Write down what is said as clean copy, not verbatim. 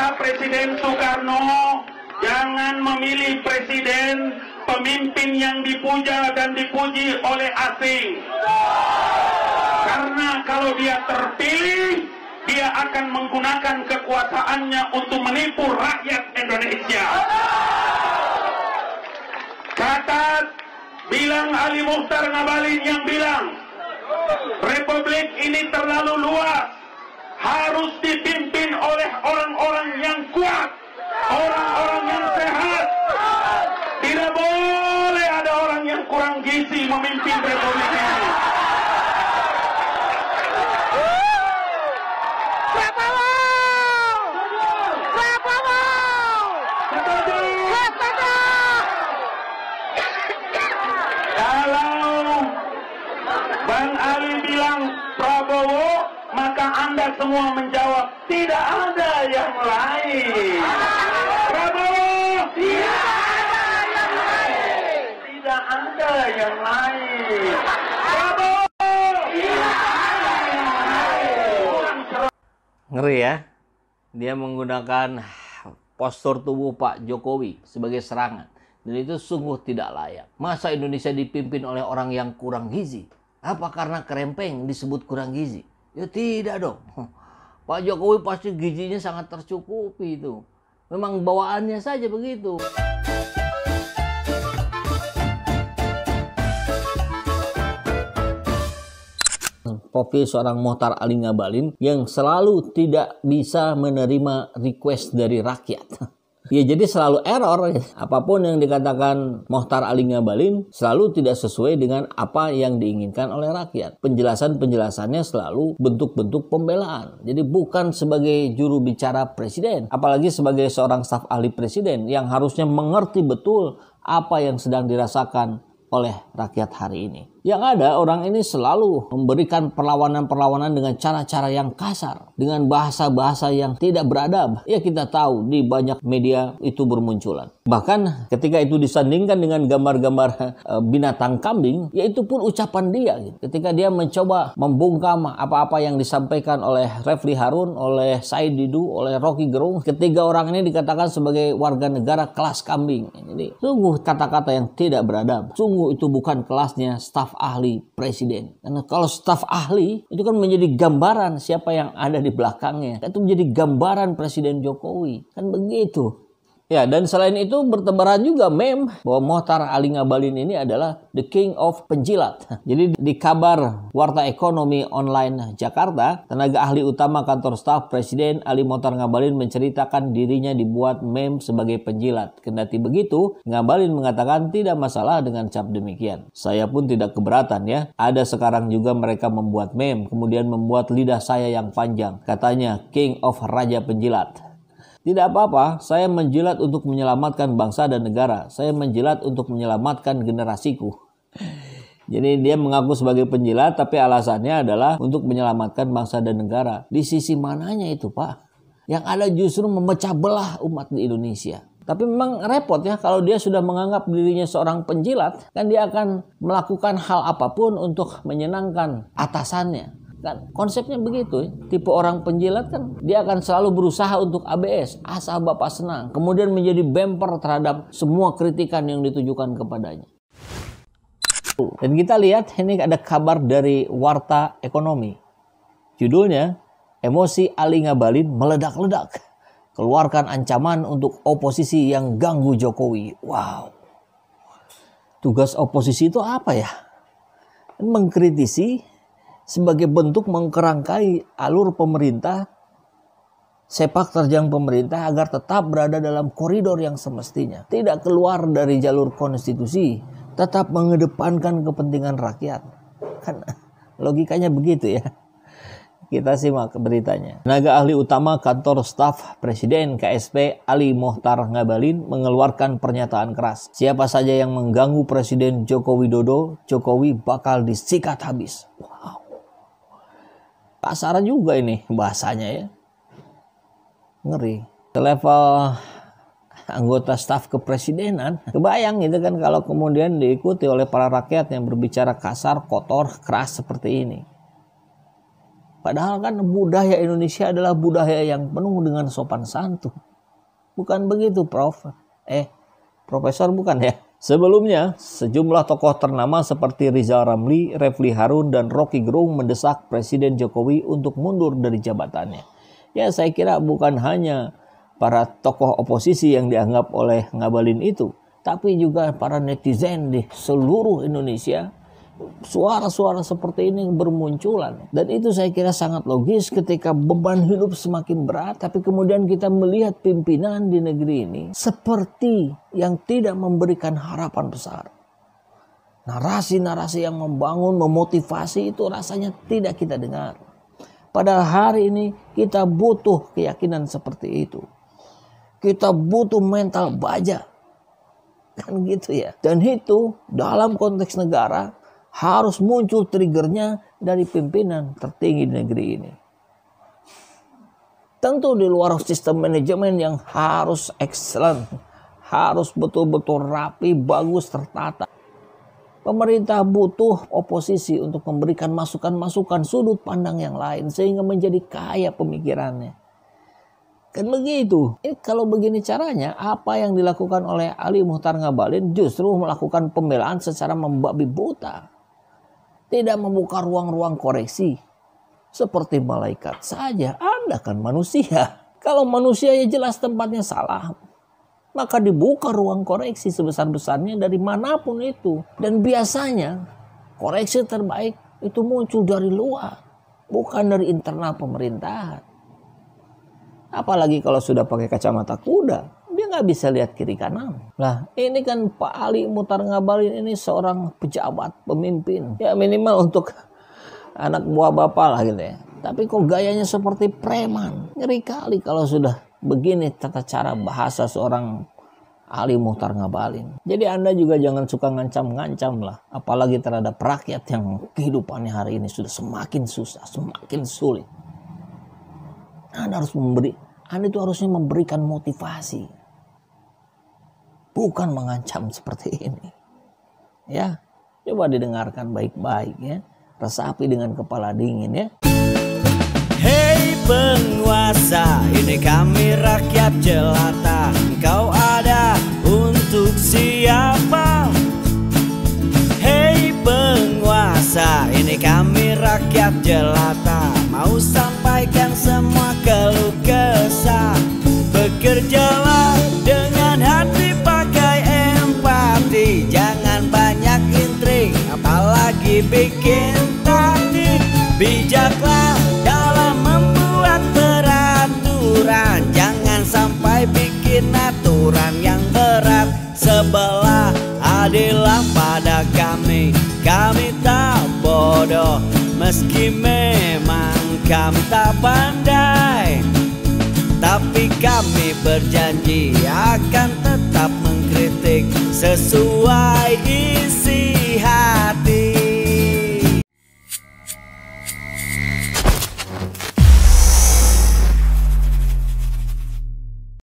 Kata Presiden Soekarno, jangan memilih presiden pemimpin yang dipuja dan dipuji oleh asing. Karena kalau dia terpilih, dia akan menggunakan kekuasaannya untuk menipu rakyat Indonesia. Bilang Ali Mokhtar Ngabalin yang bilang, Republik ini terlalu luas, harus dipimpin oleh orang-orang yang kuat, orang-orang yang sehat. Tidak boleh ada orang yang kurang gizi memimpin Republik ini. Kalau Bang Ali bilang Prabowo, maka Anda semua menjawab, tidak ada yang lain. Prabowo, tidak ada yang lain. Tidak ada yang lain. Prabowo, tidak ada yang lain. Ngeri ya, dia menggunakan postur tubuh Pak Jokowi sebagai serangan. Dan itu sungguh tidak layak. Masa Indonesia dipimpin oleh orang yang kurang gizi? Apa karena kerempeng disebut kurang gizi? Ya tidak dong. Pak Jokowi pasti gizinya sangat tercukupi itu. Memang bawaannya saja begitu. Profil seorang Mokhtar Ali Ngabalin yang selalu tidak bisa menerima request dari rakyat. Ya jadi selalu error. Apapun yang dikatakan Mokhtar Ali Ngabalin selalu tidak sesuai dengan apa yang diinginkan oleh rakyat. Penjelasan-penjelasannya selalu bentuk-bentuk pembelaan. Jadi bukan sebagai juru bicara presiden, apalagi sebagai seorang staf ahli presiden yang harusnya mengerti betul apa yang sedang dirasakan oleh rakyat hari ini. Yang ada orang ini selalu memberikan perlawanan-perlawanan dengan cara-cara yang kasar, dengan bahasa-bahasa yang tidak beradab. Ya kita tahu di banyak media itu bermunculan. Bahkan ketika itu disandingkan dengan gambar-gambar binatang kambing, ya itu pun ucapan dia. Ketika dia mencoba membungkam apa-apa yang disampaikan oleh Refli Harun, oleh Said Didu, oleh Rocky Gerung, ketiga orang ini dikatakan sebagai warga negara kelas kambing. Jadi sungguh kata-kata yang tidak beradab. Sungguh itu bukan kelasnya staf ahli presiden. Karena kalau staf ahli itu kan menjadi gambaran siapa yang ada di belakangnya. Itu menjadi gambaran Presiden Jokowi. Kan begitu. Ya, dan selain itu bertebaran juga meme bahwa Mokhtar Ali Ngabalin ini adalah the king of penjilat. Jadi di kabar Warta Ekonomi Online Jakarta, tenaga ahli utama kantor staf Presiden Ali Mokhtar Ngabalin menceritakan dirinya dibuat meme sebagai penjilat. Kendati begitu, Ngabalin mengatakan tidak masalah dengan cap demikian. Saya pun tidak keberatan ya. Ada sekarang juga mereka membuat meme, kemudian membuat lidah saya yang panjang. Katanya king of raja penjilat. Tidak apa-apa, saya menjilat untuk menyelamatkan bangsa dan negara. Saya menjilat untuk menyelamatkan generasiku. Jadi dia mengaku sebagai penjilat, tapi alasannya adalah untuk menyelamatkan bangsa dan negara. Di sisi mananya itu, Pak? Yang ada justru memecah belah umat di Indonesia. Tapi memang repot ya, kalau dia sudah menganggap dirinya seorang penjilat, kan dia akan melakukan hal apapun untuk menyenangkan atasannya. Kan konsepnya begitu ya. Tipe orang penjilat kan dia akan selalu berusaha untuk ABS, asal Bapak senang, kemudian menjadi bumper terhadap semua kritikan yang ditujukan kepadanya. Dan kita lihat ini ada kabar dari Warta Ekonomi. Judulnya, emosi Ali Ngabalin meledak-ledak, keluarkan ancaman untuk oposisi yang ganggu Jokowi. Wow. Tugas oposisi itu apa ya? Mengkritisi sebagai bentuk mengkerangkai alur pemerintah, sepak terjang pemerintah agar tetap berada dalam koridor yang semestinya. Tidak keluar dari jalur konstitusi, tetap mengedepankan kepentingan rakyat. Kan logikanya begitu ya. Kita simak beritanya. Tenaga ahli utama kantor staf Presiden KSP Ali Mokhtar Ngabalin mengeluarkan pernyataan keras. Siapa saja yang mengganggu Presiden Joko Widodo, Jokowi bakal disikat habis. Wow. Kasar juga ini bahasanya ya. Ngeri. Selevel anggota staf kepresidenan, kebayang gitu kan kalau kemudian diikuti oleh para rakyat yang berbicara kasar, kotor, keras seperti ini. Padahal kan budaya Indonesia adalah budaya yang penuh dengan sopan santun. Bukan begitu, Prof? Profesor bukan ya? Sebelumnya, sejumlah tokoh ternama seperti Rizal Ramli, Refli Harun, dan Rocky Gerung mendesak Presiden Jokowi untuk mundur dari jabatannya. Ya, saya kira bukan hanya para tokoh oposisi yang dianggap oleh Ngabalin itu, tapi juga para netizen di seluruh Indonesia. Suara-suara seperti ini bermunculan, dan itu saya kira sangat logis ketika beban hidup semakin berat, tapi kemudian kita melihat pimpinan di negeri ini seperti yang tidak memberikan harapan besar. Narasi-narasi yang membangun, memotivasi itu rasanya tidak kita dengar. Padahal hari ini kita butuh keyakinan seperti itu. Kita butuh mental baja, kan gitu ya. Dan itu dalam konteks negara harus muncul triggernya dari pimpinan tertinggi di negeri ini. Tentu di luar sistem manajemen yang harus excellent, harus betul-betul rapi, bagus, tertata. Pemerintah butuh oposisi untuk memberikan masukan-masukan sudut pandang yang lain sehingga menjadi kaya pemikirannya. Kan begitu. Kalau begini caranya, apa yang dilakukan oleh Ali Muchtar Ngabalin justru melakukan pembelaan secara membabi buta. Tidak membuka ruang-ruang koreksi. Seperti malaikat saja, Anda kan manusia. Kalau manusia ya jelas tempatnya salah, maka dibuka ruang koreksi sebesar-besarnya dari manapun itu. Dan biasanya koreksi terbaik itu muncul dari luar, bukan dari internal pemerintahan. Apalagi kalau sudah pakai kacamata kuda, dia nggak bisa lihat kiri kanan. Nah, ini kan Pak Ali Muchtar Ngabalin ini seorang pejabat, pemimpin. Ya minimal untuk anak buah bapak lah gitu ya. Tapi kok gayanya seperti preman. Ngeri kali kalau sudah begini tata cara bahasa seorang Ali Muchtar Ngabalin. Jadi Anda juga jangan suka ngancam-ngancam lah. Apalagi terhadap rakyat yang kehidupannya hari ini sudah semakin susah, semakin sulit. Anda itu harusnya memberikan motivasi. Bukan mengancam seperti ini. Ya, coba didengarkan baik-baik ya. Resapi dengan kepala dingin ya. Hei penguasa, ini kami rakyat jelata. Engkau ada untuk siapa? Hei penguasa, ini kami rakyat jelata. Mau sampaikan semua keluh kesah. Bekerjalah dengan hati, pakai empati. Jangan banyak intrik, apalagi bikin taktik. Bijaklah dalam membuat peraturan. Jangan sampai bikin aturan yang berat. Sebelah adillah pada kami. Kami tak bodoh, meski memang kami tak pandai. Tapi kami berjanji akan tetap mengkritik sesuai isi.